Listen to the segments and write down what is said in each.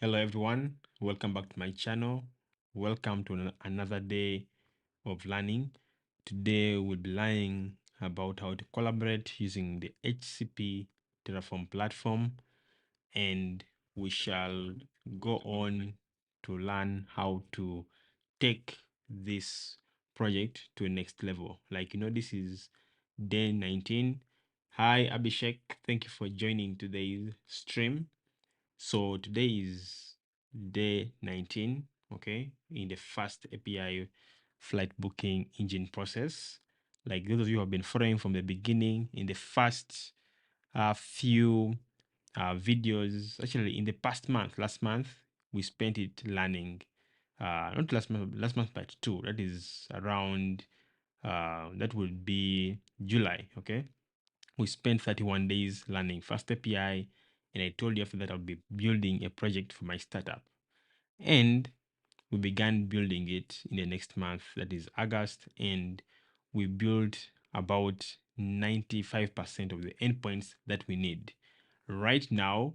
Hello everyone, welcome back to my channel. Welcome to another day of learning. Today we'll be learning about how to collaborate using the HCP Terraform platform, and we shall go on to learn how to take this project to a next level. This is day 19. Hi Abhishek, thank you for joining today's stream. So today is day 19, okay, in the FastAPI Flight Booking Engine process. Like those of you who have been following from the beginning, in the first few videos, actually in the past month, last month, we spent it learning, not last month, but two, that is around, that would be July, okay? We spent 31 days learning FastAPI, and I told you after that I'll be building a project for my startup. And we began building it in the next month, that is August, and we built about 95% of the endpoints that we need. Right now,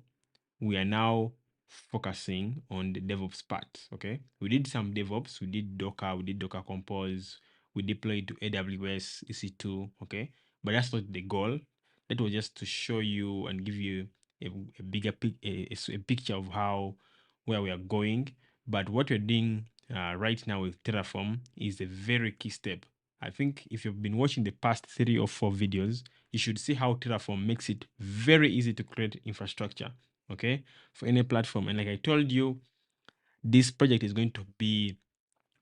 we are now focusing on the DevOps part. Okay, we did some DevOps, we did Docker, we did Docker Compose, we deployed to AWS EC2. Okay, but that's not the goal. That was just to show you and give you a bigger a picture of how where we are going. But what we're doing right now with Terraform is a very key step. I think if you've been watching the past 3 or 4 videos, you should see how Terraform makes it very easy to create infrastructure, okay, for any platform. And like I told you, this project is going to be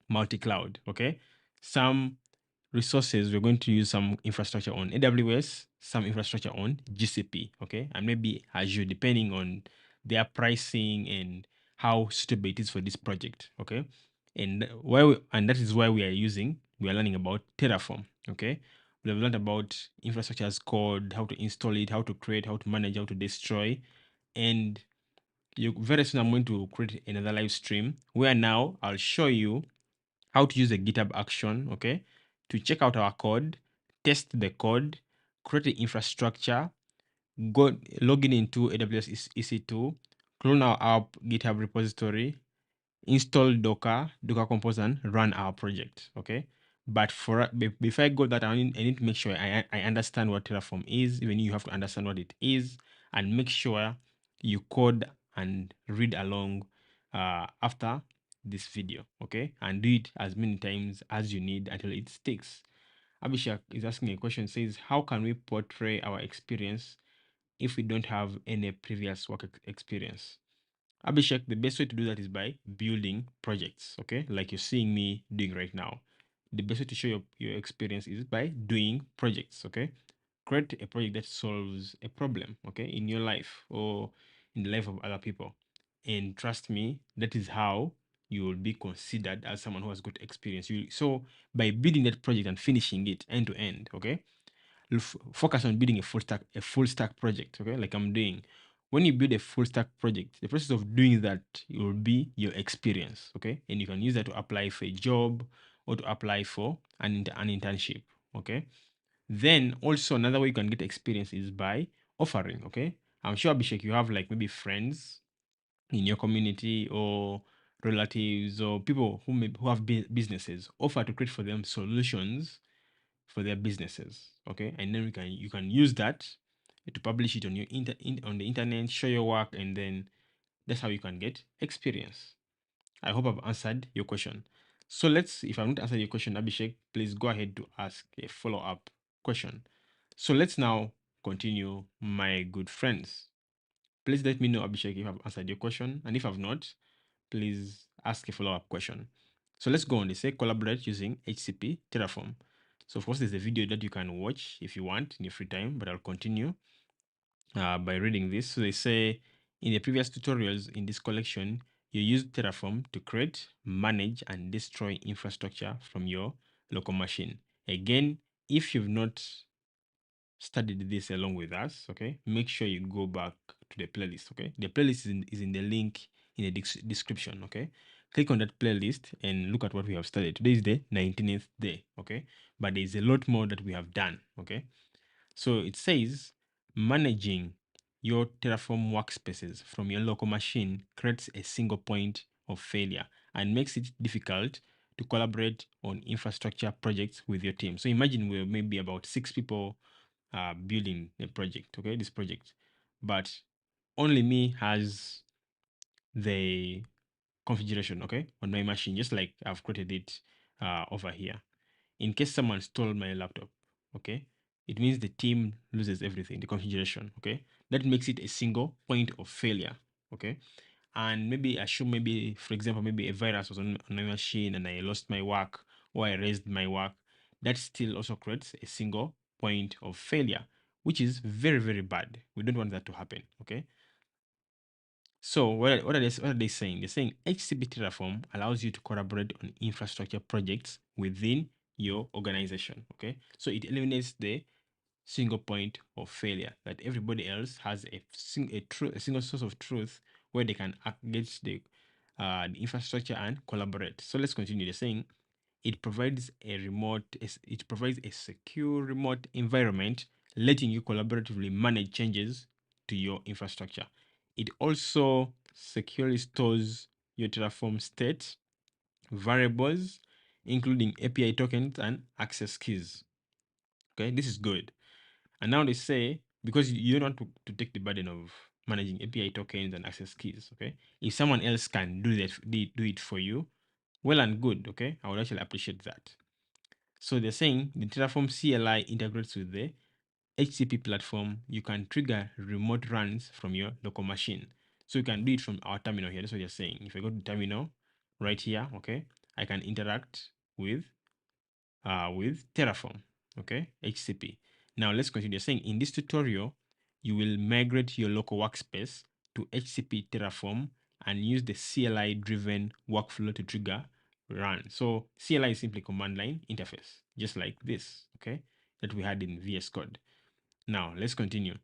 multi-cloud, okay? Some resources, we're going to use some infrastructure on AWS, some infrastructure on GCP, okay? And maybe Azure, depending on their pricing and how suitable it is for this project, okay? And that is why we are learning about Terraform, okay? We have learned about infrastructure as code, how to install it, how to create, how to manage, how to destroy. And very soon I'm going to create another live stream where now I'll show you how to use a GitHub action, okay, to check out our code, test the code, create the infrastructure, go log in into AWS EC2, clone our app GitHub repository, install Docker Compose, and run our project, okay? But before I go that, I need to make sure I understand what Terraform is. Even you have to understand what it is, and make sure you code and read along after this video, okay? And do it as many times as you need until it sticks. Abhishek is asking a question, says, how can we portray our experience if we don't have any previous work experience? Abhishek, the best way to do that is by building projects, okay? Like you're seeing me doing right now. The best way to show your experience is by doing projects, okay? Create a project that solves a problem, okay, in your life or in the life of other people. And trust me, that is how you will be considered as someone who has good experience. So by building that project and finishing it end to end, okay, focus on building a full stack project, okay, like I'm doing. When you build a full stack project, the process of doing that will be your experience, okay, and you can use that to apply for a job or to apply for an internship, okay. Then also another way you can get experience is by offering, okay. I'm sure, Abhishek, you have like maybe friends in your community or relatives or people who have businesses. Offer to create for them solutions for their businesses, okay, and then you can use that to publish it on your on the internet, show your work, and then that's how you can get experience. I hope I've answered your question. So if I've not answered your question, Abhishek, please go ahead to ask a follow-up question. So let's now continue, my good friends. Please let me know, Abhishek, if I've answered your question, and if I've not, please ask a follow-up question. So let's go on. They say collaborate using HCP Terraform. So of course, there's a video that you can watch if you want in your free time, but I'll continue by reading this. So they say in the previous tutorials in this collection, you used Terraform to create, manage, and destroy infrastructure from your local machine. Again, if you've not studied this along with us, okay, make sure you go back to the playlist, okay. The playlist is in the link in the description, okay. Click on that playlist and look at what we have studied. Today is the 19th day, okay, but there's a lot more that we have done, okay. So it says managing your Terraform workspaces from your local machine creates a single point of failure and makes it difficult to collaborate on infrastructure projects with your team. So imagine we're maybe about 6 people building a project, okay, this project, but only me has the configuration, okay, on my machine, just like I've created it over here. In case someone stole my laptop, okay, it means the team loses everything, the configuration, okay. That makes it a single point of failure, okay. And maybe assume, maybe for example, maybe a virus was on my machine and I lost my work or I erased my work. That still also creates a single point of failure, which is very, very bad. We don't want that to happen, okay. So what are they saying? They're saying HCP Terraform allows you to collaborate on infrastructure projects within your organization. Okay, so it eliminates the single point of failure that everybody else has a single source of truth where they can against the infrastructure and collaborate. So let's continue. They're saying it provides it provides a secure remote environment, letting you collaboratively manage changes to your infrastructure. It also securely stores your Terraform state variables, including API tokens and access keys. Okay, this is good. And now they say, because you don't want to take the burden of managing API tokens and access keys, okay? If someone else can do it for you, well and good, okay? I would actually appreciate that. So they're saying the Terraform CLI integrates with the HCP platform. You can trigger remote runs from your local machine. So you can do it from our terminal here. That's what you're saying. If I go to terminal right here, okay, I can interact with Terraform, okay, HCP. Now let's continue. Saying in this tutorial, you will migrate your local workspace to HCP Terraform and use the CLI-driven workflow to trigger run. So CLI is simply command line interface, just like this, okay, that we had in VS Code. Now let's continue.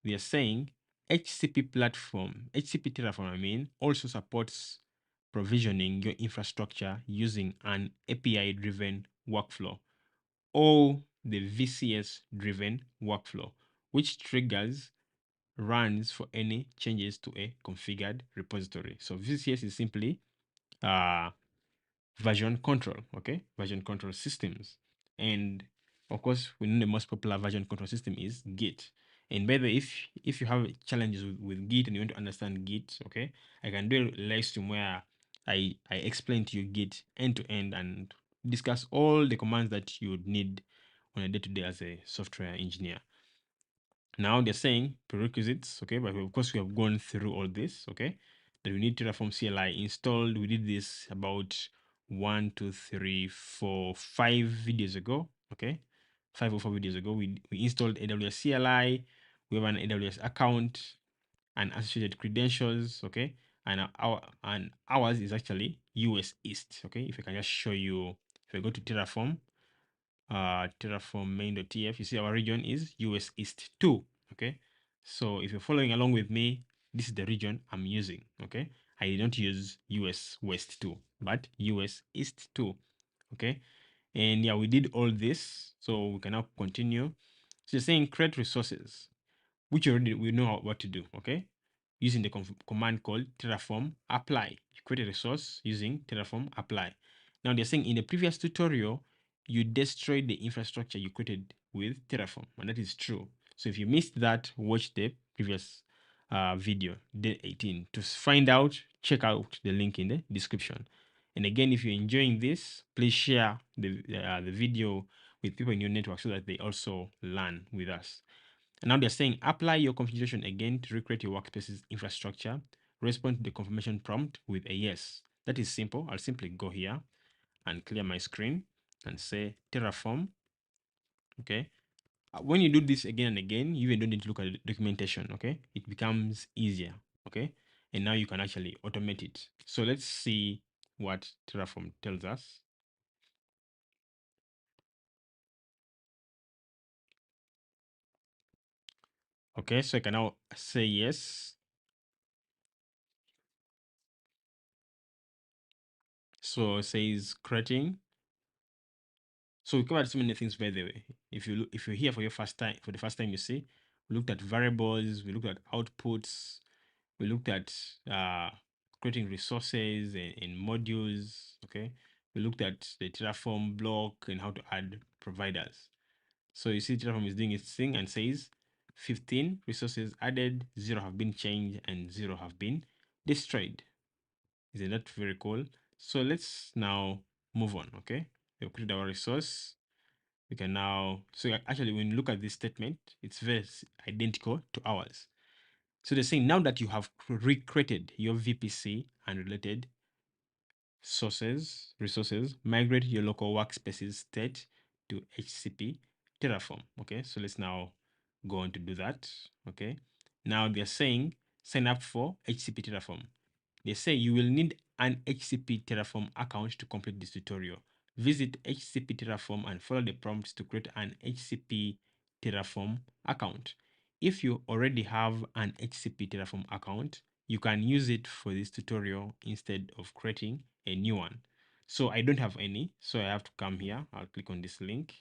We are saying HCP Terraform, also supports provisioning your infrastructure using an API-driven workflow or the VCS driven workflow, which triggers runs for any changes to a configured repository. So VCS is simply uh, version control, okay? Version control systems. And of course, we know the most popular version control system is Git. And by the way, if you have challenges with Git and you want to understand Git, okay, I can do a live stream where I explain to you Git end to end and discuss all the commands that you would need on a day-to-day as a software engineer. Now they're saying prerequisites, okay, but of course we have gone through all this, okay, that we need Terraform CLI installed. We did this about 1, 2, 3, 4, 5 videos ago, okay, 5 or 4 videos ago. We installed AWS CLI. We have an AWS account and associated credentials, okay, and ours is actually US East, okay. If I can just show you, if I go to Terraform, Terraform main.tf, you see our region is US East 2, okay. So if you're following along with me, this is the region I'm using, okay. I did not use US West 2, but US East 2, okay. And yeah, we did all this, so we can now continue. So you're saying create resources, which already we know what to do, okay? Using the command called Terraform apply. You create a resource using Terraform apply. Now they're saying in the previous tutorial, you destroyed the infrastructure you created with Terraform, and that is true. So if you missed that, watch the previous video, day 18. To find out, check out the link in the description. And again, if you're enjoying this, please share the video with people in your network so that they also learn with us. And now they're saying apply your configuration again to recreate your workspace's infrastructure. Respond to the confirmation prompt with a yes. That is simple. I'll simply go here and clear my screen and say Terraform. Okay. When you do this again and again, you even don't need to look at the documentation. Okay. It becomes easier. Okay. And now you can actually automate it. So let's see what Terraform tells us. Okay. So I can now say yes. So it says creating. So we covered so many things, by the way. If you're here for the first time, you see, We looked at variables, we looked at outputs, we looked at creating resources and modules, okay? We looked at the Terraform block and how to add providers. So you see Terraform is doing its thing and says 15 resources added, 0 have been changed, and 0 have been destroyed. Isn't that very cool? So let's now move on, okay? We've created our resource. We can now, so actually when you look at this statement, it's very identical to ours. So they're saying now that you have recreated your VPC and related resources, migrate your local workspaces state to HCP Terraform. Okay, so let's now go on to do that. Okay, now they're saying sign up for HCP Terraform. They say you will need an HCP Terraform account to complete this tutorial. Visit HCP Terraform and follow the prompts to create an HCP Terraform account. If you already have an HCP Terraform account, you can use it for this tutorial instead of creating a new one. So I don't have any, so I have to come here. I'll click on this link.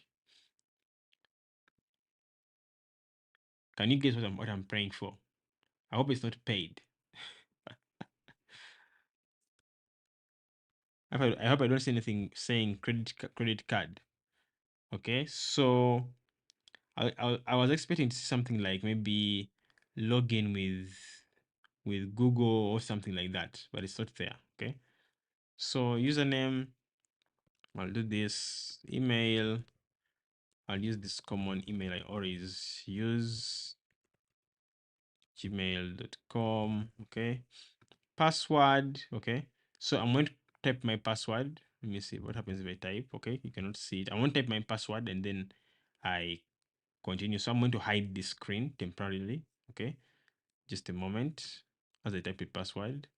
Can you guess what I'm praying for? I hope it's not paid. I hope I don't see anything saying credit card. Okay, so I was expecting to see something like maybe login with Google or something like that, but it's not there. Okay, so username, I'll do this. Email, I'll use this common email I always use, gmail.com. Okay, password. Okay, so I'm going to type my password. Let me see what happens if I type. Okay, you cannot see it. I won't type my password and then I continue. So I'm going to hide this screen temporarily. Okay, just a moment as I type the password.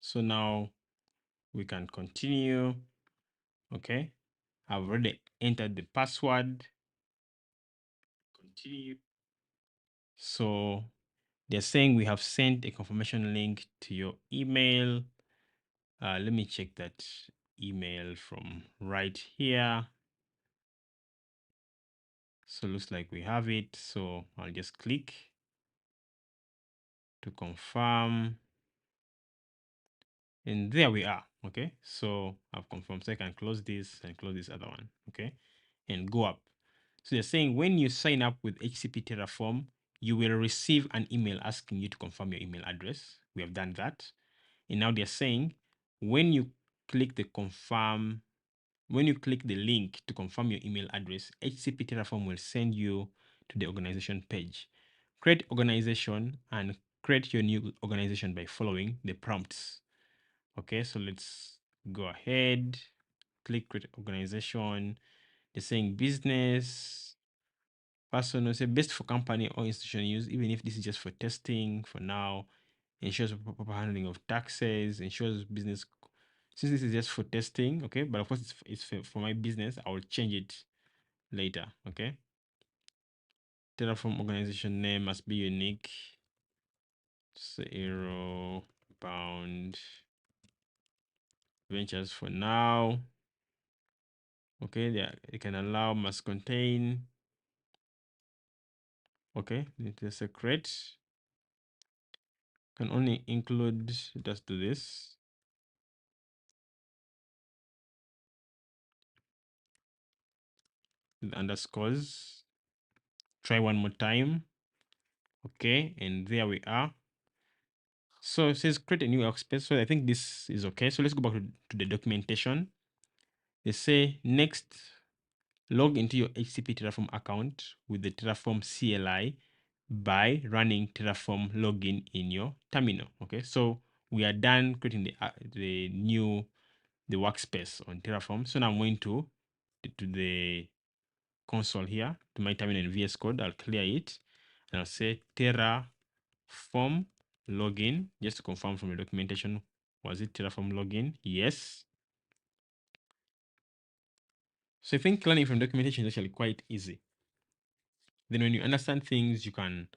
So now we can continue. Okay, I've already entered the password. Continue. So they're saying we have sent a confirmation link to your email. Let me check that email from right here. So looks like we have it. So I'll just click to confirm. And there we are. Okay, so I've confirmed. So I can close this and close this other one. Okay, and go up. So they're saying when you sign up with HCP Terraform, you will receive an email asking you to confirm your email address. We have done that. And now they're saying when you click the confirm, when you click the link to confirm your email address, HCP Terraform will send you to the organization page. Create organization and create your new organization by following the prompts. Okay, so let's go ahead, click create organization. They're saying business, personal, say best for company or institution use, even if this is just for testing for now. Ensures proper handling of taxes, ensures business. Since this is just for testing, okay, but of course it's for my business, I will change it later, okay. Terraform organization name must be unique. Zero bound ventures for now. Okay, it can allow, must contain. Okay, it is a secret. Can only include, just do this. With underscores. Try one more time. Okay, and there we are. So it says create a new workspace. So I think this is okay. So let's go back to the documentation. They say next, log into your HCP Terraform account with the Terraform CLI by running Terraform login in your terminal. Okay, so we are done creating the workspace on Terraform. So now I'm going to the console here to my terminal in VS Code. I'll clear it and I'll say Terraform login just to confirm from the documentation. Was it Terraform login? Yes. So I think learning from documentation is actually quite easy. Then when you understand things, you can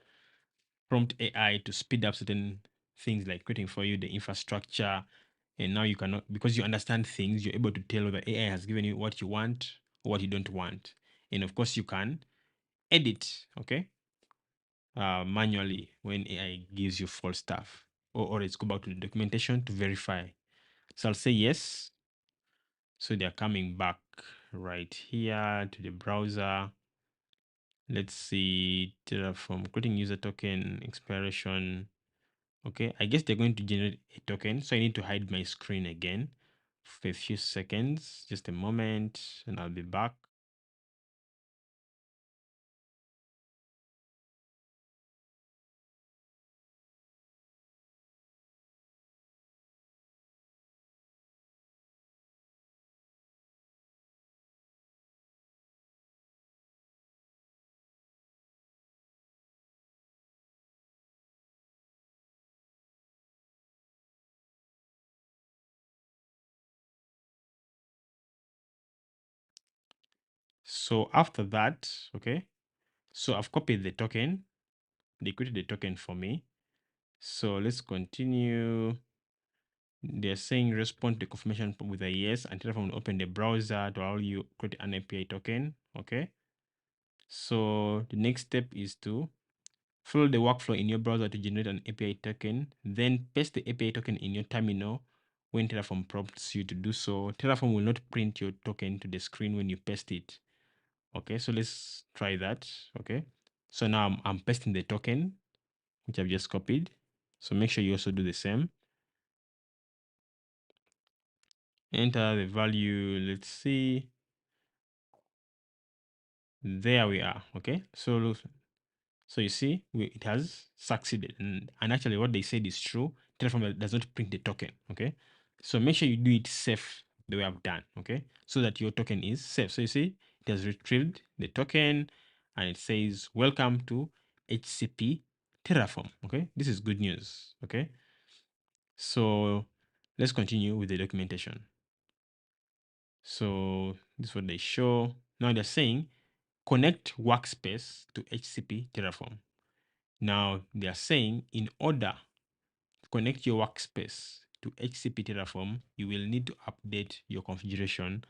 prompt AI to speed up certain things like creating for you the infrastructure. And now you cannot, because you understand things, you're able to tell whether AI has given you what you want or what you don't want. And of course, you can edit, okay, manually when AI gives you false stuff. Or let's go back to the documentation to verify. So I'll say yes. So they're coming back right here to the browser. Let's see, Terraform, creating user token, expiration. Okay, I guess they're going to generate a token. So I need to hide my screen again for a few seconds, just a moment, and I'll be back. So after that, okay, so I've copied the token. They created the token for me. So let's continue. They're saying respond to confirmation with a yes, and Terraform will open the browser to allow you create an API token. Okay. So the next step is to follow the workflow in your browser to generate an API token. Then paste the API token in your terminal when Terraform prompts you to do so. Terraform will not print your token to the screen when you paste it. Okay, so let's try that. Okay, so now I'm pasting the token, which I've just copied. So make sure you also do the same. Enter the value. Let's see. There we are. Okay, so you see, it has succeeded. And actually what they said is true. Terraform does not print the token, okay? So make sure you do it safe the way I've done, okay? So that your token is safe. So you see, it has retrieved the token and it says, welcome to HCP Terraform, okay? This is good news, okay? So let's continue with the documentation. So this is what they show. Now they're saying, connect Workspace to HCP Terraform. Now they are saying in order to connect your workspace to HCP Terraform, you will need to update your configuration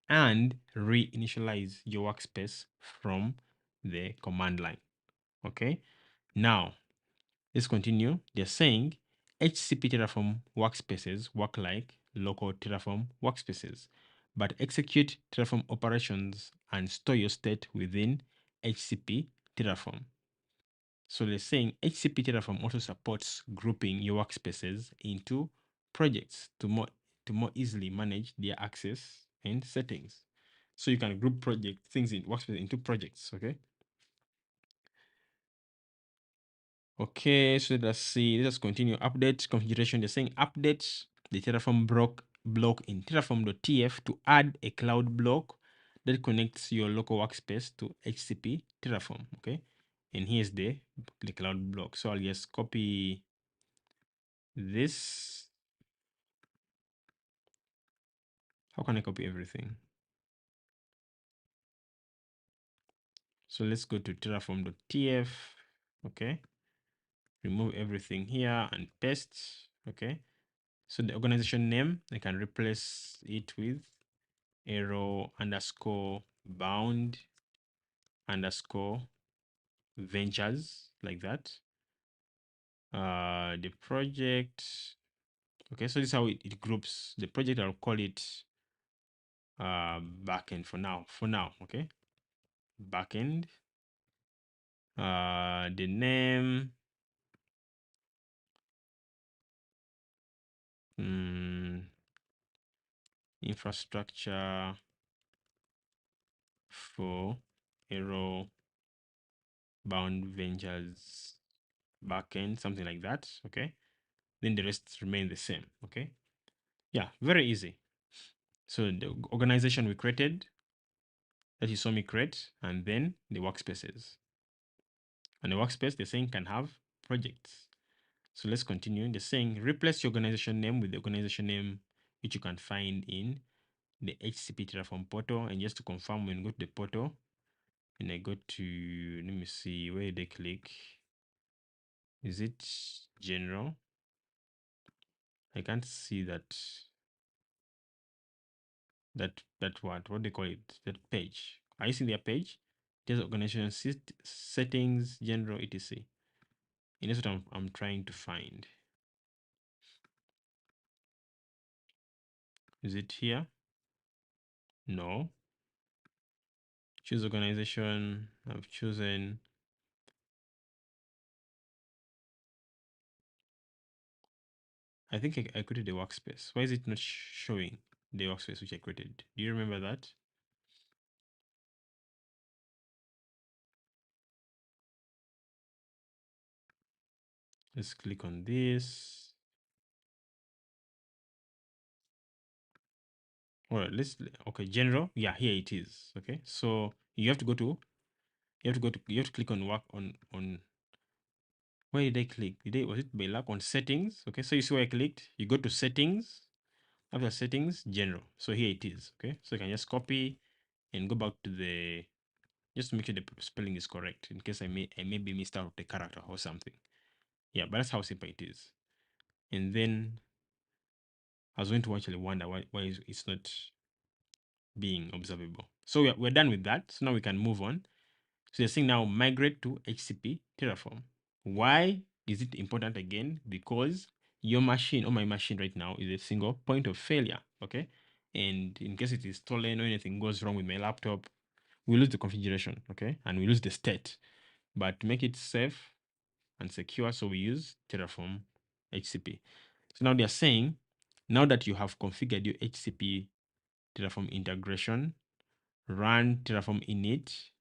and reinitialize your workspace from the command line. Okay. Now let's continue. They're saying HCP Terraform workspaces work like local Terraform workspaces, but execute Terraform operations and store your state within HCP Terraform. So they're saying HCP Terraform also supports grouping your workspaces into projects to more easily manage their access and settings. So you can group project things in workspace into projects. Okay. Okay. So let's see. Let's continue. Update configuration. They're saying update the Terraform block in terraform.tf to add a cloud block that connects your local workspace to HCP Terraform. Okay. And here's the cloud block. So I'll just copy this. How can I copy everything? So let's go to terraform.tf. Okay. Remove everything here and paste. Okay. So the organization name, I can replace it with arrow underscore bound underscore ventures, like that. The project. Okay. So this is how it groups the project. I'll call it backend for now. Okay. Backend. The name. Infrastructure for arrow bound ventures backend, something like that. Okay. Then the rest remain the same. Okay. Yeah, very easy. So the organization we created, that you saw me create, and then the workspaces. And the workspace, they're saying, can have projects. So let's continue. They're saying replace your organization name with the organization name which you can find in the HCP Terraform portal. And just to confirm, when you go to the portal, and I go to, let me see, where did I click? Is it general? I can't see that. That what do they call it? That page. Are you seeing their page? There's organization settings, general, etc. And that's what I'm trying to find. Is it here? No. Choose organization. I've chosen. I think I created the workspace. Why is it not showing the workspace which I created? Do you remember that? Let's click on this. All right, okay, general. Yeah, here it is. Okay, so you have to click on work on where did I click? Was it by luck on settings? Okay, so you see where I clicked? You go to settings, after settings, general. So here it is. Okay, so you can just copy and go back to the, just to make sure the spelling is correct in case I may be missed out the character or something. Yeah, but that's how simple it is. And then I was going to actually wonder why it's not being observable. So we're done with that. So now we can move on. So you're saying now migrate to HCP Terraform. Why is it important again? Because your machine or my machine right now is a single point of failure. Okay. And in case it is stolen or anything goes wrong with my laptop, we lose the configuration. Okay. And we lose the state. But to make it safe and secure, so we use Terraform HCP. So now they're saying, now that you have configured your HCP Terraform integration, run Terraform init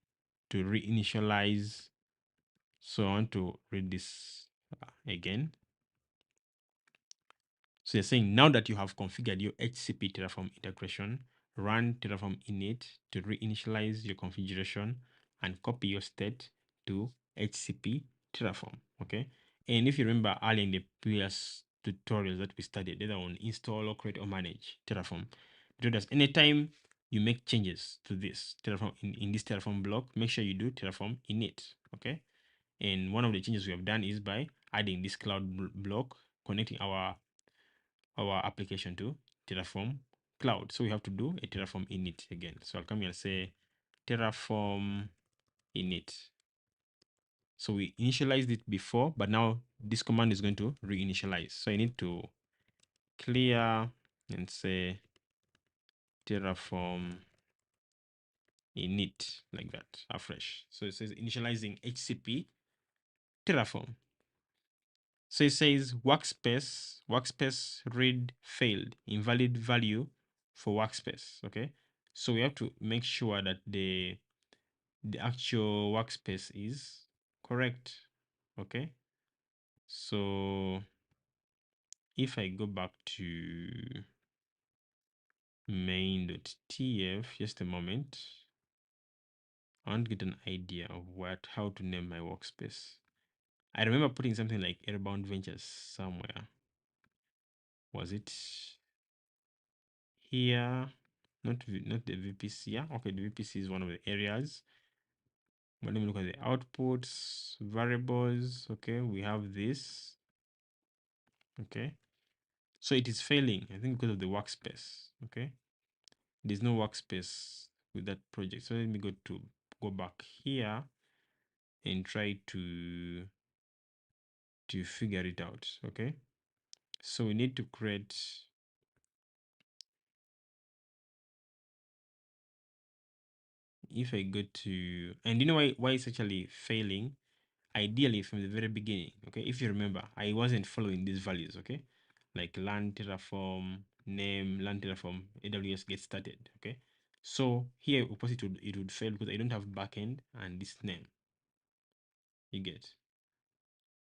to reinitialize. So I want to read this again. So you're saying now that you have configured your HCP Terraform integration, run Terraform init to reinitialize your configuration and copy your state to HCP Terraform. Okay. And if you remember earlier in the previous tutorials that we studied, either on install or create or manage Terraform, it told us anytime you make changes to this Terraform in this Terraform block, make sure you do Terraform init. Okay. And one of the changes we have done is by adding this cloud block, connecting our application to Terraform cloud. So we have to do a Terraform init again. So I'll come here and say Terraform init. So we initialized it before, but now this command is going to reinitialize. So I need to clear and say Terraform init like that afresh. So it says initializing HCP Terraform. So it says workspace read failed, invalid value for workspace. Okay. So we have to make sure that the actual workspace is correct. Okay. So if I go back to main.tf, just a moment, I want to get an idea of how to name my workspace. I remember putting something like Airbound Ventures somewhere. Was it here? Not the VPC. Yeah, okay, the VPC is one of the areas. But let me look at the outputs, variables. Okay, we have this. Okay, so it is failing, I think, because of the workspace. Okay, there's no workspace with that project. So let me go back here and try to figure it out. Okay, so we need to create. If I go to, and you know why it's actually failing? Ideally from the very beginning, okay, if you remember, I wasn't following these values. Okay, like learn Terraform name, learn Terraform AWS get started. Okay, so here opposite it would fail because I don't have backend and this name, you get.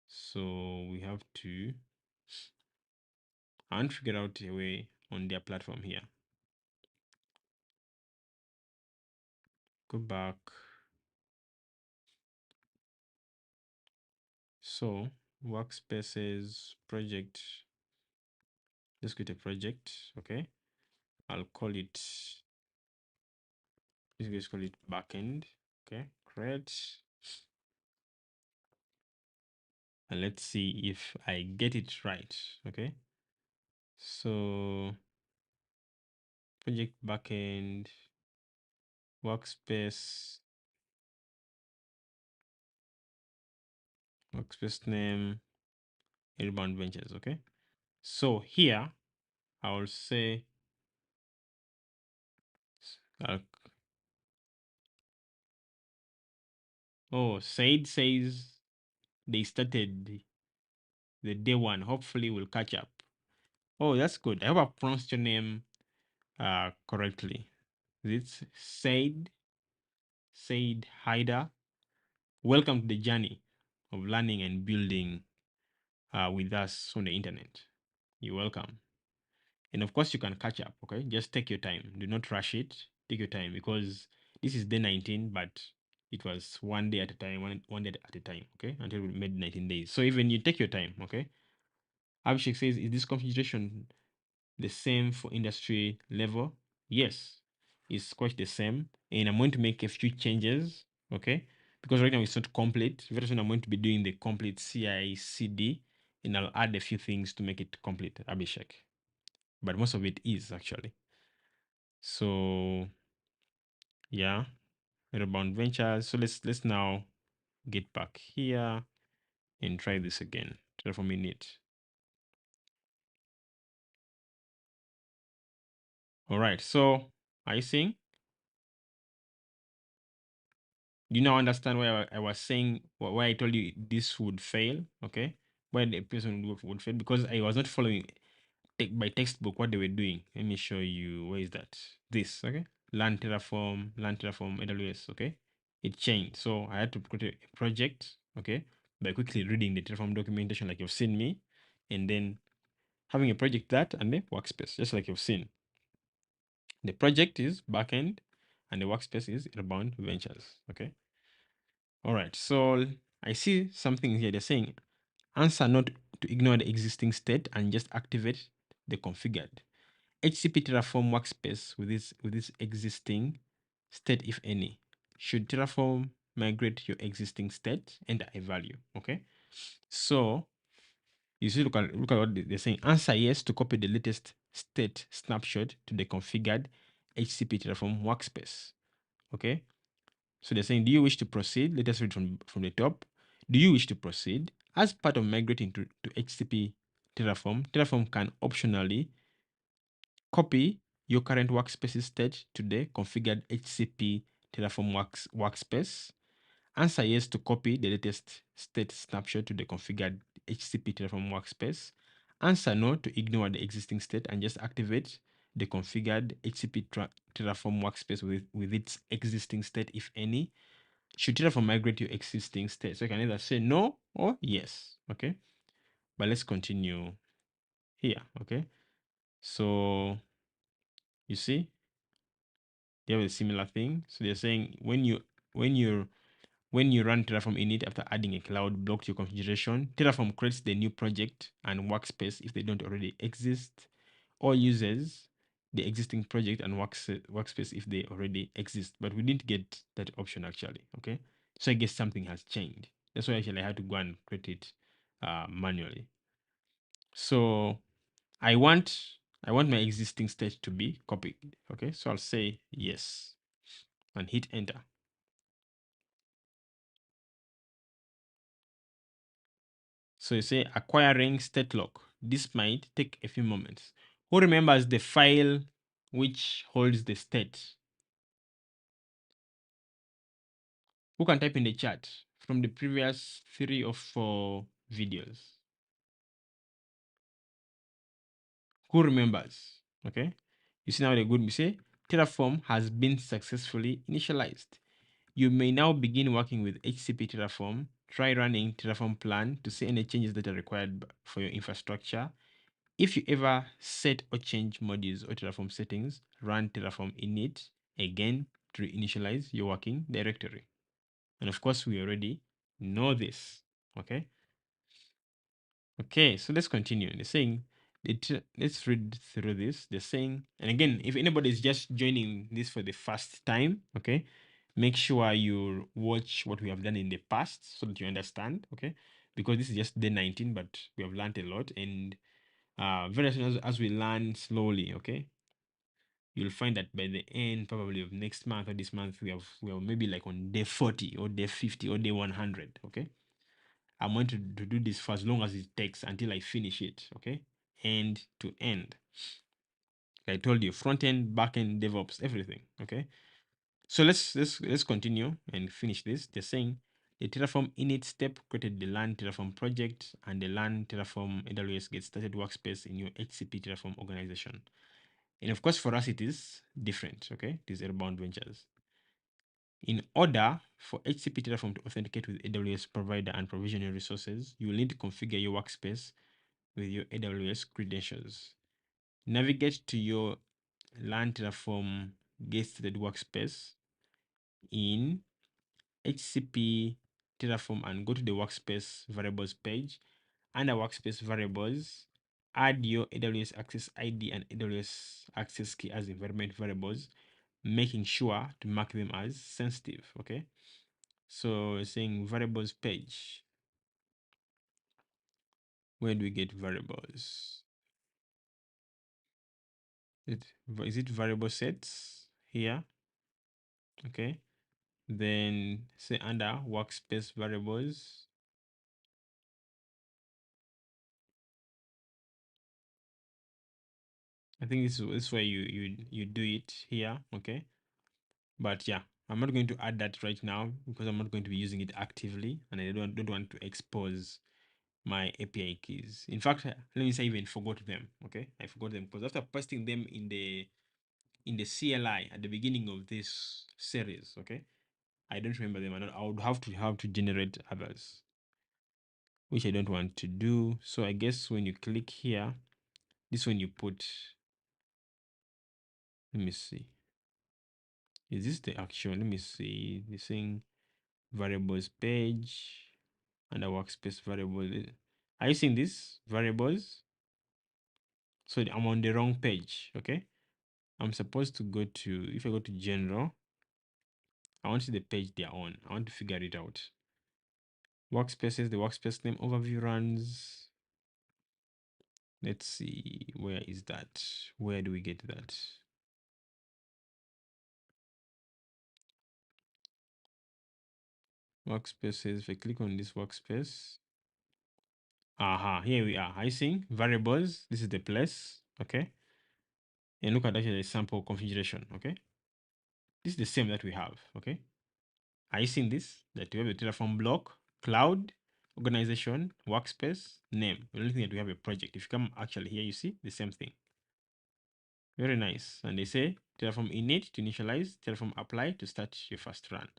So we have to, I want to figure out a way on their platform here. go back. So workspaces project, let's create a project. Okay, I'll call it, let's call it backend. Okay, create, and let's see if I get it right. Okay, so project backend workspace name Airbound Ventures. Okay, so here I will say uh, oh, Said says they started the day one. Hopefully we'll catch up. Oh, that's good. I hope I pronounced your name correctly. It's Said Haida. Welcome to the journey of learning and building with us on the internet. You're welcome. And of course, you can catch up, okay? Just take your time. Do not rush it. Take your time because this is day 19, but it was one day at a time, one day at a time, okay? Until we made 19 days. So even you take your time, okay? Abhishek says, is this configuration the same for industry level? Yes, it's quite the same. And I'm going to make a few changes, okay? Because right now it's not complete. Very soon I'm going to be doing the complete CI CD, and I'll add a few things to make it complete, Abhishek. But most of it is actually. So yeah, Rebound Ventures. So let's now get back here and try this again. Terraform init. All right. So are you seeing? Do you now understand why I was saying why I told you this would fail? Okay, why the person would fail because I was not following by textbook what they were doing. Let me show you. Where is that? This, okay? Learn Terraform, AWS, okay? It changed. So I had to create a project, okay? By quickly reading the Terraform documentation like you've seen me, and then having a project that and the workspace, just like you've seen. The project is backend and the workspace is Airbound Ventures, okay? All right, so I see something here. They're saying answer not to ignore the existing state and just activate the configured. HCP Terraform workspace with this existing state, if any. Should Terraform migrate your existing state? Enter a value. Okay. So you see, look at what they're saying. Answer yes to copy the latest state snapshot to the configured HCP Terraform workspace. Okay. So they're saying, do you wish to proceed? Let us read from the top. Do you wish to proceed? As part of migrating to HCP Terraform, Terraform can optionally copy your current workspace state to the configured HCP Terraform workspace. Answer yes to copy the latest state snapshot to the configured HCP Terraform workspace. Answer no to ignore the existing state and just activate the configured HCP Terraform workspace with its existing state, if any. Should Terraform migrate your existing state? So you can either say no or yes. Okay. But let's continue here. Okay. So you see, they have a similar thing. So they're saying when you when you run Terraform init after adding a cloud block to your configuration, Terraform creates the new project and workspace if they don't already exist, or uses the existing project and workspace if they already exist. But we didn't get that option actually. Okay, so I guess something has changed. That's why actually I had to go and create it manually. So I want my existing state to be copied. Okay, so I'll say yes and hit enter. So you say acquiring state lock. This might take a few moments. Who remembers the file which holds the state? Who can type in the chat from the previous 3 or 4 videos? Who remembers? Okay. You see now the good we say Terraform has been successfully initialized. You may now begin working with HCP Terraform. Try running Terraform plan to see any changes that are required for your infrastructure. If you ever set or change modules or Terraform settings, run Terraform init again to reinitialize your working directory. And of course, we already know this. Okay. Okay, so let's continue. They're saying, let's read through this. They're saying, and again, if anybody is just joining this for the first time, okay, make sure you watch what we have done in the past so that you understand, okay, because this is just day 19, but we have learned a lot. And very soon as we learn slowly, okay, you'll find that by the end probably of next month or this month, we are maybe like on day 40 or day 50 or day 100, okay. I'm going to do this for as long as it takes until I finish it, okay? End to end. Like I told you, front end, back end, DevOps, everything, okay? So let's continue and finish this. They're saying the Terraform init step created the Learn Terraform project, and the Learn Terraform AWS Get Started workspace in your HCP Terraform organization. And of course, for us, it is different, okay? These Airbound Ventures. In order for HCP Terraform to authenticate with AWS provider and provision your resources, you will need to configure your workspace with your AWS credentials. Navigate to your Learn Terraform Get Started workspace in HCP Terraform and go to the workspace variables page. Under workspace variables, add your AWS access ID and AWS access key as environment variables, making sure to mark them as sensitive. Okay, so saying variables page. Where do we get variables? Is it variable sets here? Okay, then say under workspace variables, I think this is where you do it here. Okay, but yeah, I'm not going to add that right now because I'm not going to be using it actively, and I don't want to expose my API keys. In fact, let me say I even forgot them. Okay, I forgot them because after pasting them in the CLI at the beginning of this series, okay, I don't remember them, and I would have to generate others, which I don't want to do. So I guess when you click here, this one you put, let me see, is this the actual, let me see, the thing variables page and a workspace variable. Are you seeing this variables? So I'm on the wrong page. Okay, I'm supposed to go to, if I go to general, I want to see the page they're on. I want to figure it out. Workspaces, the workspace name overview runs. Let's see, where is that? Where do we get that? Workspaces, if I click on this workspace, aha, here we are. I see variables. This is the place, okay? And look at actually the sample configuration, okay? This is the same that we have, okay? Are you seeing this? That we have a Terraform block, cloud, organization, workspace, name. The only thing that we have a project. If you come actually here, you see the same thing. Very nice. And they say Terraform init to initialize, Terraform apply to start your first run.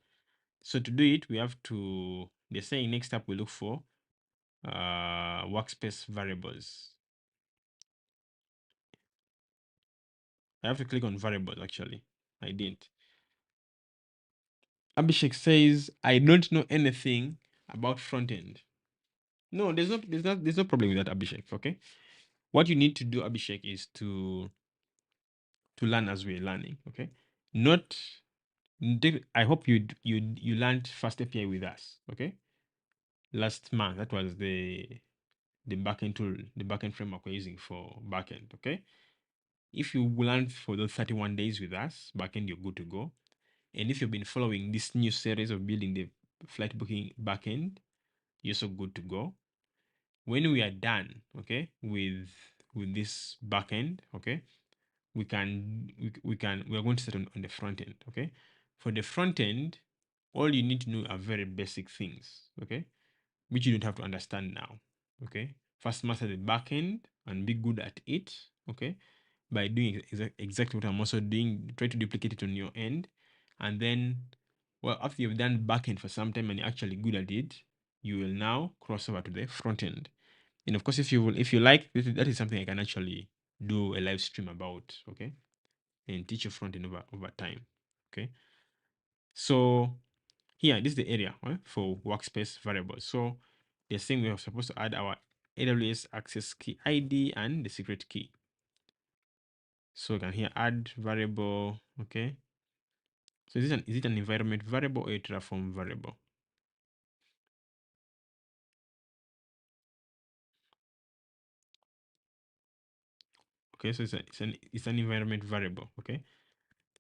So to do it, we have to, they're saying next up we look for workspace variables. I have to click on variables actually. I didn't. Abhishek says, I don't know anything about front end. No, there's no problem with that, Abhishek. Okay. What you need to do, Abhishek, is to learn as we're learning. Okay. Not I hope you learned FastAPI with us. Okay. Last month, that was the backend tool, the backend framework we're using for backend. Okay. If you learned for those 31 days with us, backend, you're good to go. And if you've been following this new series of building the flight booking backend, you're so good to go. When we are done, okay, with this backend, okay, we are going to start on the front end, okay. For the front end, all you need to know are very basic things, okay, which you don't have to understand now, okay. First master the backend and be good at it, okay, by doing exactly what I'm also doing. Try to duplicate it on your end, and then, well, after you've done backend for some time and you're actually good at it, you will now cross over to the front end. And of course, if you like, that is something I can actually do a live stream about, okay, and teach you front end over time, okay. So here, this is the area for workspace variables. So they're saying we are supposed to add our AWS access key ID and the secret key. So we can here add variable, okay? So is it an environment variable or a Terraform variable? Okay, so it's an environment variable, okay?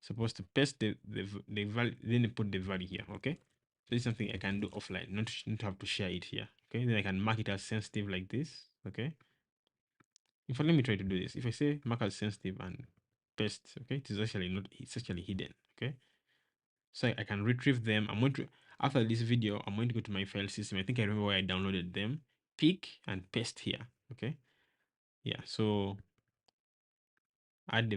Supposed to paste the value, then you put the value here, okay? So this is something I can do offline, not have to share it here, okay? Then I can mark it as sensitive like this, okay? In fact, let me try to do this. If I say mark as sensitive and paste, okay, it's actually hidden, okay? So I can retrieve them. I'm going to, after this video, I'm going to go to my file system. I think I remember where I downloaded them. Pick and paste here, okay? Yeah, so add the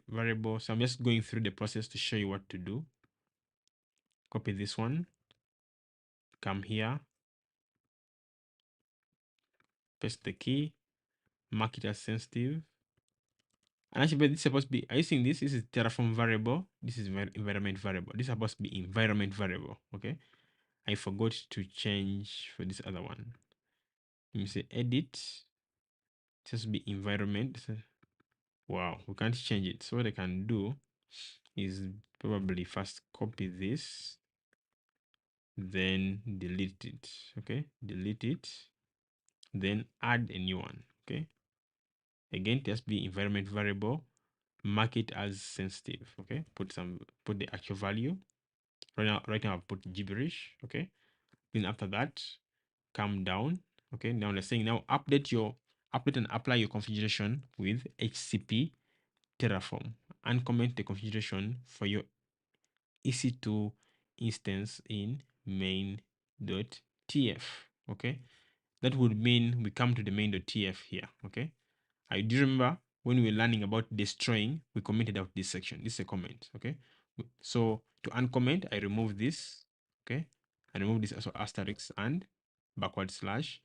variable. So I'm just going through the process to show you what to do. Copy this one, come here, paste the key, mark it as sensitive. And actually, but this is supposed to be, are you seeing this? This is Terraform variable. This is environment variable. This is supposed to be environment variable, okay? I forgot to change for this other one. Let me say edit. It has to be environment. Wow, we can't change it. So what I can do is probably first copy this, then delete it. Okay, delete it, then add a new one. Okay, again, just be environment variable, mark it as sensitive. Okay, put the actual value. Right now I've put gibberish. Okay, then after that, come down. Okay, now they're saying now update and apply your configuration with HCP Terraform and comment the configuration for your EC2 instance in main.tf. Okay, that would mean we come to the main.tf here. Okay, I do remember when we were learning about destroying, we commented out this section. This is a comment. Okay, so to uncomment, I remove this. Okay, I remove this also asterisk and backward slash.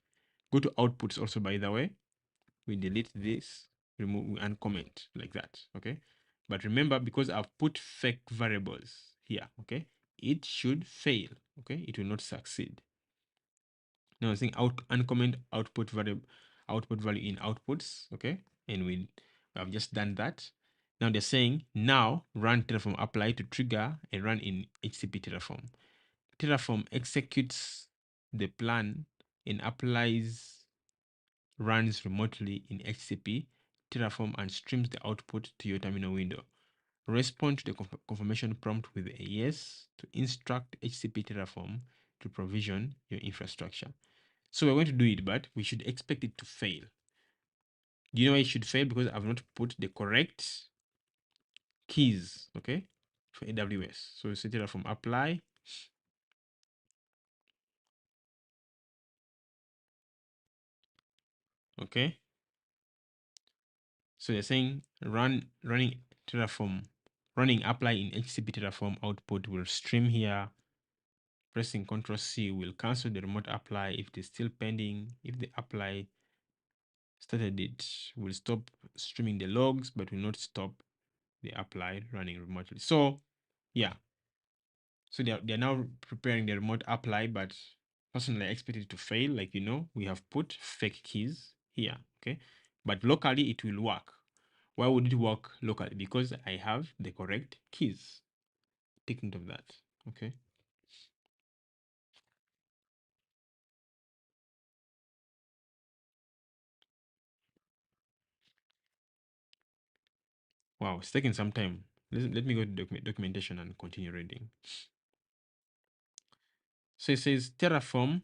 Go to outputs also, by the way. We delete this, remove and comment like that. Okay, but remember, because I've put fake variables here, okay, it should fail. Okay, it will not succeed. Now I'm saying uncomment output value in outputs. Okay, and we have just done that. Now they're saying now run Terraform apply to trigger a run in HCP Terraform. Terraform executes the plan and applies runs remotely in HCP Terraform and streams the output to your terminal window. Respond to the confirmation prompt with a yes to instruct HCP Terraform to provision your infrastructure. So we're going to do it, but we should expect it to fail. Do you know why it should fail? Because I've not put the correct keys, okay, for AWS. So we set Terraform apply. Okay. So they're saying running apply in HCP Terraform output will stream here. Pressing Ctrl C will cancel the remote apply if it is still pending. If the apply started, it will stop streaming the logs, but will not stop the apply running remotely. So yeah, so they're now preparing the remote apply, but personally I expect it to fail. Like, we have put fake keys here, okay, but locally it will work. Why would it work locally? Because I have the correct keys. Take note of that. Okay. Wow, it's taking some time. Let me go to documentation and continue reading. So it says Terraform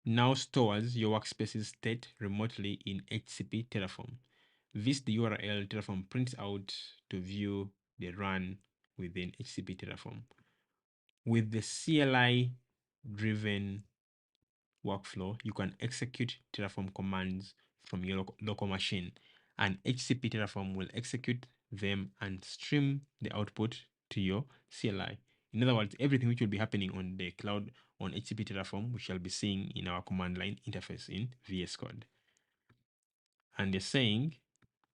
now stores your workspace's state remotely in HCP Terraform. This the URL Terraform prints out to view the run within HCP Terraform. With the CLI driven workflow, you can execute Terraform commands from your local machine, and HCP Terraform will execute them and stream the output to your CLI. In other words, everything which will be happening on the cloud on HCP Terraform, we shall be seeing in our command line interface in VS Code. And they're saying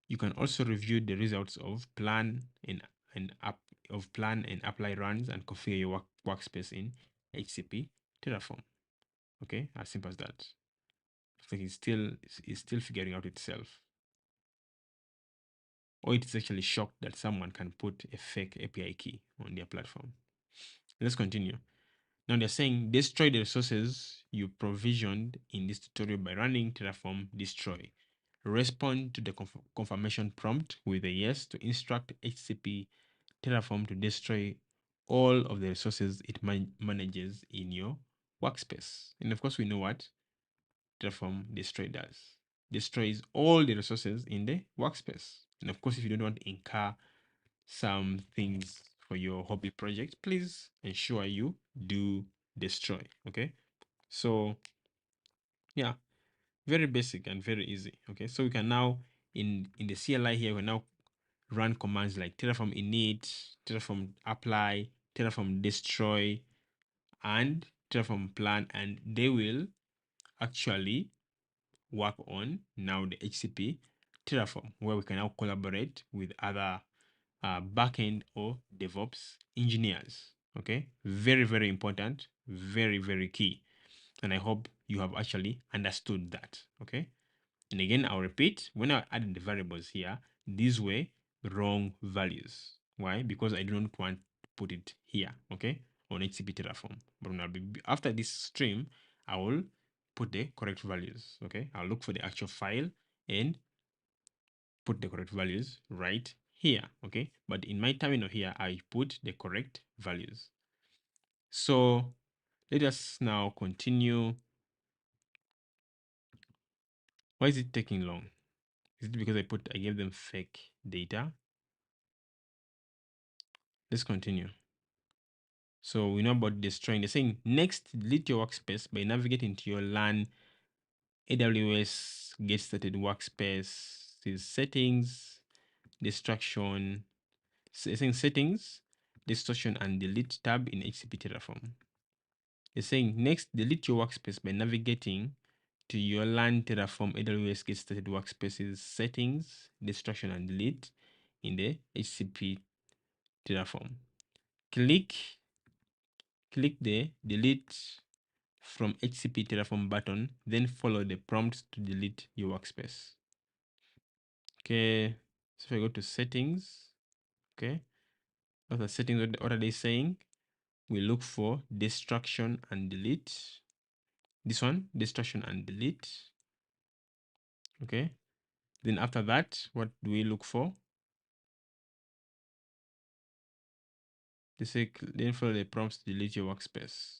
you can also review the results of plan and plan and apply runs and configure your workspace in HCP Terraform. Okay, as simple as that. So it's still figuring out itself. Or it is actually shocked that someone can put a fake API key on their platform. Let's continue. Now they're saying destroy the resources you provisioned in this tutorial by running Terraform destroy. Respond to the confirmation prompt with a yes to instruct HCP Terraform to destroy all of the resources it manages in your workspace. And of course, we know what Terraform destroy does. Destroys all the resources in the workspace. And of course, if you don't want to incur some things for your hobby project, please ensure you do destroy. Okay, so yeah, very basic and very easy. Okay, so we can now in the CLI here, we now run commands like terraform init, terraform apply, terraform destroy, and terraform plan, and they will actually work on now the HCP Terraform, where we can now collaborate with other backend or DevOps engineers. Okay, very, very important, very, very key. And I hope you have actually understood that. Okay, and again, I'll repeat, when I added the variables here, these were wrong values. Why? Because I do not want to put it here, okay, on HCP Terraform. But after this stream, I will put the correct values, okay? I'll look for the actual file and put the correct values right here, okay? But in my terminal here, I put the correct values. So let us now continue. Why is it taking long? Is it because I gave them fake data? Let's continue. So we know about destroying. They're saying next, delete your workspace by navigating to your LAN AWS get started workspace settings, destruction, saying settings, destruction and delete tab in HCP Terraform. They're saying next, delete your workspace by navigating to your LAN Terraform AWS get started workspaces settings, destruction and delete in the HCP Terraform. Click the delete from HCP Terraform button, then follow the prompts to delete your workspace. Okay, so if I go to settings, okay, after settings, what are they saying? We look for destruction and delete. This one, destruction and delete. Okay, then after that, what do we look for? They say then follow the prompts to delete your workspace.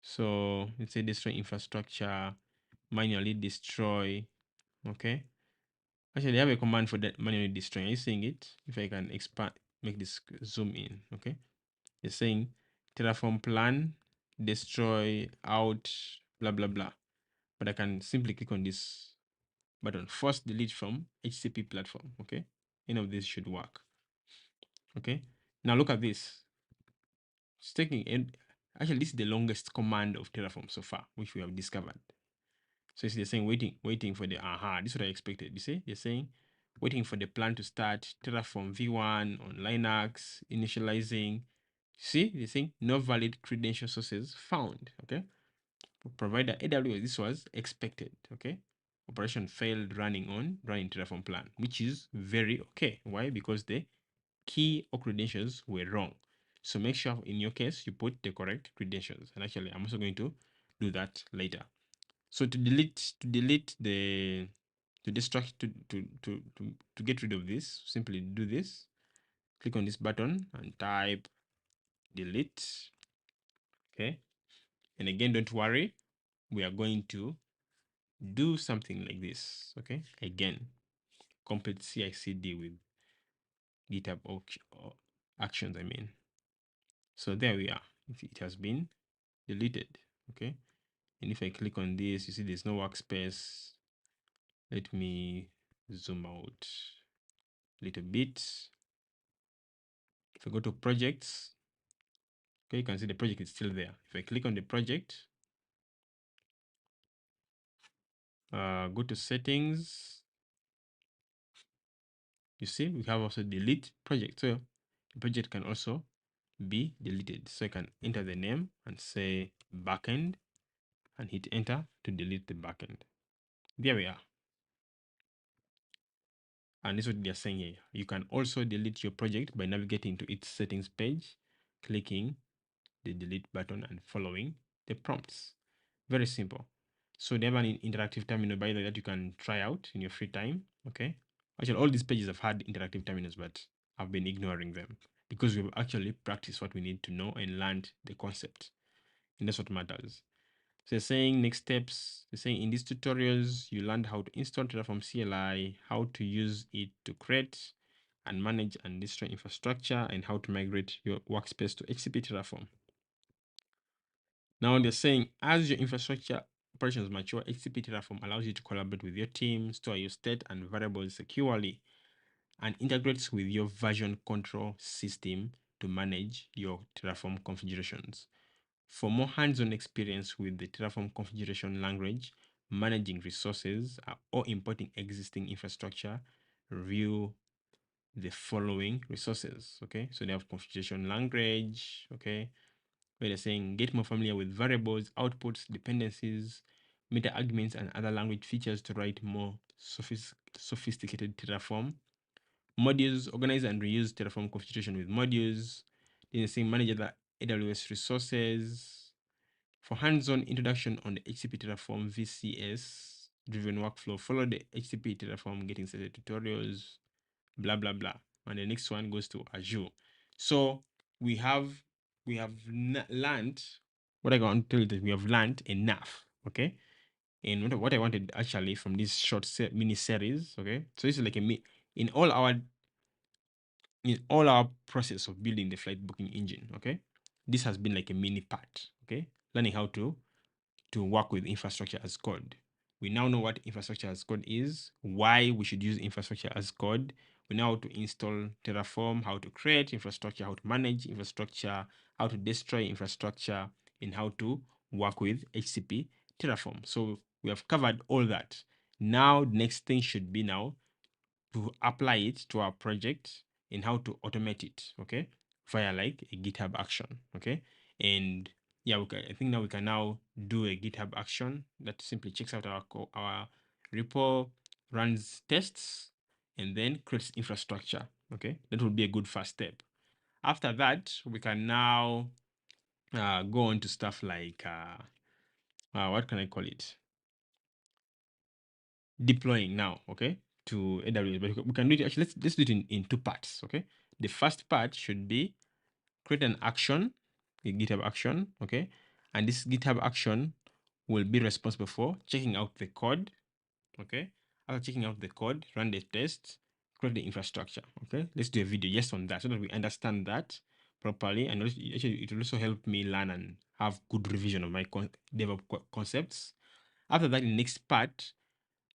So let's say destroy infrastructure, manually destroy. Okay, actually, I have a command for that manually destroy. Are you seeing it? If I can expand, make this zoom in. Okay, it's saying Terraform plan, destroy, out, blah blah blah. But I can simply click on this button, force delete from HCP platform. Okay, any of this should work. Okay, now look at this. It's taking, and actually, this is the longest command of Terraform so far, which we have discovered. So they're saying waiting for the this is what I expected. You see, they're saying waiting for the plan to start, Terraform v1 on Linux, initializing. See, they're saying no valid credential sources found. Okay, provider AWS, this was expected. Okay, operation failed running Terraform plan, which is very okay. Why? Because the key or credentials were wrong. So make sure in your case you put the correct credentials. And actually, I'm also going to do that later. So to delete the to get rid of this, simply do this. Click on this button and type delete. Okay. And again, don't worry, we are going to do something like this. Okay. Again, complete CI/CD with GitHub actions. I mean, so there we are. It has been deleted. Okay. And if I click on this, you see there's no workspace. Let me zoom out a little bit. If I go to projects, okay, you can see the project is still there. If I click on the project, go to settings, you see, we have also delete project. So the project can also be deleted. So I can enter the name and say backend and hit enter to delete the backend. There we are. And this is what they're saying here. You can also delete your project by navigating to its settings page, clicking the delete button and following the prompts. Very simple. So they have an interactive terminal, by the way, that you can try out in your free time. Okay. Actually, all these pages have had interactive terminals, but I've been ignoring them because we've actually practiced what we need to know and learned the concept. And that's what matters. So they're saying next steps. They're saying in these tutorials, you learned how to install Terraform CLI, how to use it to create and manage and destroy infrastructure, and how to migrate your workspace to HCP Terraform. Now they're saying as your infrastructure operations mature, HCP Terraform allows you to collaborate with your team, store your state and variables securely, and integrates with your version control system to manage your Terraform configurations. For more hands-on experience with the Terraform configuration language, managing resources, or importing existing infrastructure, review the following resources. Okay, so they have configuration language. Okay, where they're saying get more familiar with variables, outputs, dependencies, meta arguments, and other language features to write more sophisticated Terraform. Modules, organize and reuse Terraform configuration with modules. Then they're saying manage other AWS resources. For hands-on introduction on the HCP Terraform VCS driven workflow, follow the HCP Terraform getting started tutorials, blah, blah, blah. And the next one goes to Azure. So we have learned, what I want to tell you that we have learned enough, okay? And what I wanted actually from this short mini series, okay? So this is like in all our process of building the flight booking engine, okay? This has been like a mini part, okay? Learning how to work with infrastructure as code. We now know what infrastructure as code is, why we should use infrastructure as code. We know how to install Terraform, how to create infrastructure, how to manage infrastructure, how to destroy infrastructure, and how to work with HCP Terraform. So we have covered all that. Now, the next thing should be now to apply it to our project and how to automate it, okay, via like a GitHub action, okay. And yeah, I think now we can now do a GitHub action that simply checks out our repo, runs tests, and then creates infrastructure, okay. That would be a good first step. After that, we can now go on to stuff like what can I call it? Deploying now, okay, to AWS. But we can do it actually. Let's do it in two parts, okay. The first part should be create an action, a GitHub action, okay, and this GitHub action will be responsible for checking out the code, okay. After checking out the code, run the tests, create the infrastructure, okay. Let's do a video just on that so that we understand that properly, and actually it will also help me learn and have good revision of my DevOps concepts. After that, in the next part,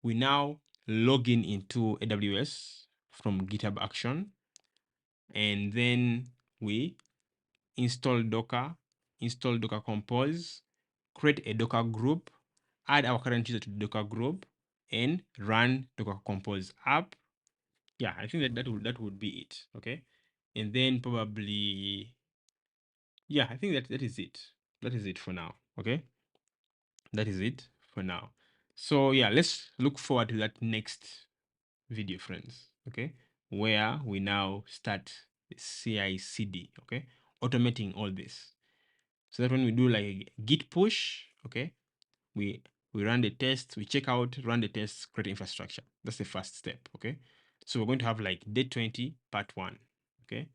we now log into AWS from GitHub action, and then we install Docker Compose, create a Docker group, add our current user to the Docker group, and run Docker Compose app. Yeah, I think that would be it. Okay, and then probably, yeah, I think that is it. That is it for now. Okay, that is it for now. So yeah, let's look forward to that next video, friends, okay, where we now start the CI/CD, okay, automating all this, so that when we do like a git push, okay, we run the tests, we check out, run the tests, create infrastructure. That's the first step, okay. So we're going to have like day 20 part 1, okay.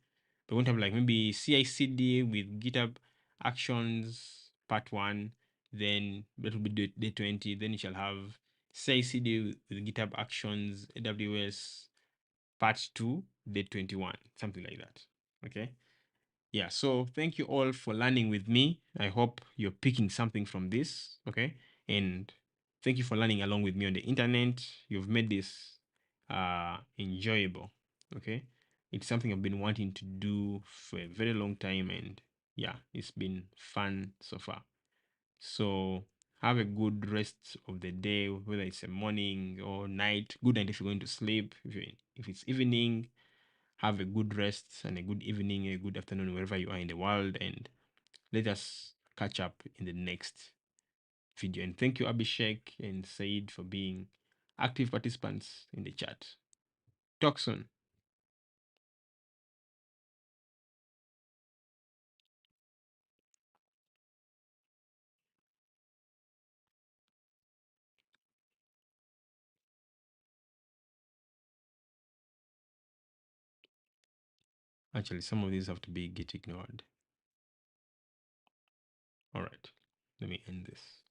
We're going to have like maybe CI/CD with GitHub actions part 1, then that will be day 20, then you shall have CI/CD with GitHub actions, AWS part 2, day 21, something like that, okay. Yeah, so thank you all for learning with me. I hope you're picking something from this, okay? And thank you for learning along with me on the internet. You've made this enjoyable, okay? It's something I've been wanting to do for a very long time, and yeah, it's been fun so far. So Have a good rest of the day, whether it's a morning or night. Good night if you're going to sleep. If it's evening, have a good rest and a good evening, a good afternoon, wherever you are in the world. And let us catch up in the next video. And thank you, Abhishek and Said, for being active participants in the chat. Talk soon. Actually, some of these have to be git ignored. All right, let me end this.